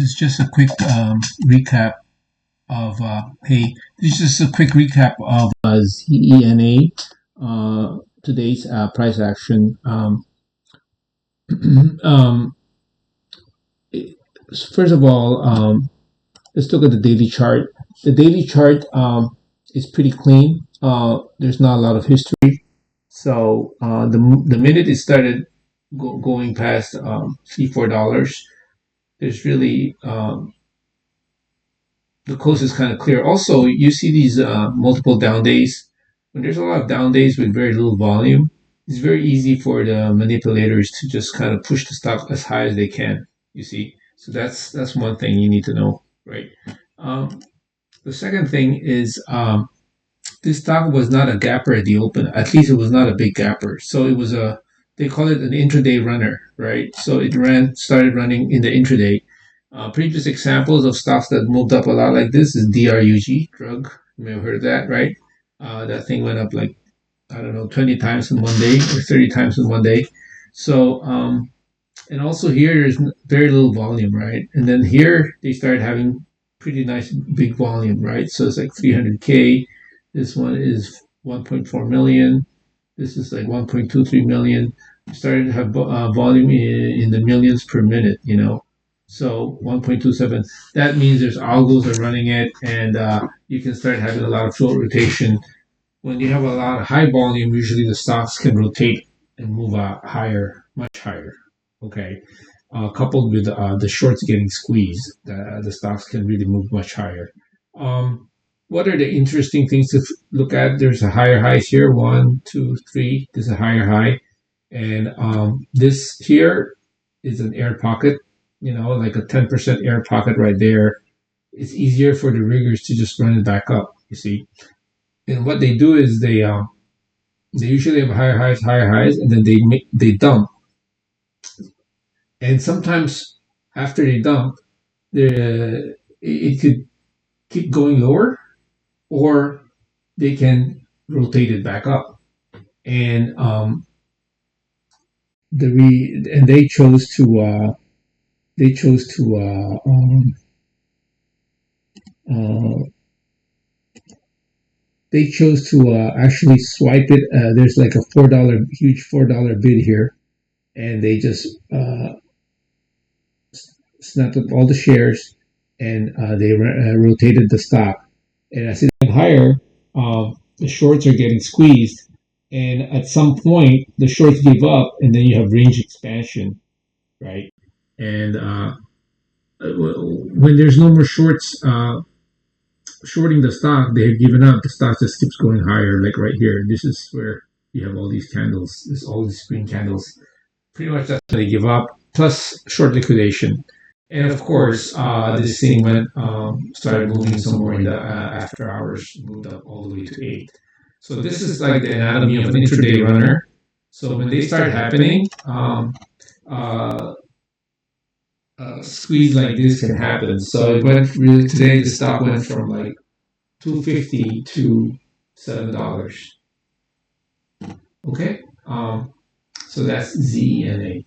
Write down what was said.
is just a quick recap of this is just a quick recap of Zena. Today's price action. um, First of all, let's look at the daily chart. The daily chart is pretty clean. There's not a lot of history. So the minute it started going past $3-4, there's really the coast is kind of clear. Also, you see these multiple down days. When there's a lot of down days with very little volume, it's very easy for the manipulators to just kind of push the stock as high as they can. You see, so that's one thing you need to know, right? The second thing is this stock was not a gapper at the open. At least it was not a big gapper. So it was they call it an intraday runner, right? So it started running in the intraday. Previous examples of stocks that moved up a lot like this is DRUG, drug. You may have heard of that, right? That thing went up like, I don't know, 20 times in one day or 30 times in one day. So, and also here there's very little volume, right? And then here they started having pretty nice big volume, right? So it's like 300K. This one is 1.4 million. This is like 1.23 million. We started to have volume in the millions per minute, you know. So 1.27. That means there's algos are running it, and you can start having a lot of float rotation. When you have a lot of high volume, usually the stocks can rotate and move higher, much higher. Okay, coupled with the shorts getting squeezed, the stocks can really move much higher. What are the interesting things to look at? There's a higher highs here, 1, 2, 3. This is a higher high, and this here is an air pocket. You know, like a 10% air pocket right there. It's easier for the riggers to just run it back up. You see, and what they do is they usually have higher highs, and then they dump. And sometimes after they dump, it could keep going lower, or they can rotate it back up. And they chose to actually swipe it. There's like a huge $4 bid here, and they just snapped up all the shares, and they rotated the stock. And as it went higher, the shorts are getting squeezed, and at some point the shorts give up, and then you have range expansion, right? And when there's no more shorts shorting the stock, they have given up. The stock just keeps going higher, like right here. This is where you have all these candles, all these green candles. Pretty much that's when they give up, plus short liquidation. And of course, this thing started moving somewhere in the after hours, moved up all the way to 8. So this is like the anatomy of an intraday runner. So when they start happening, squeeze like this can happen. So it went really today. The stock went from like $2.50 to $7. Okay, so that's ZNA.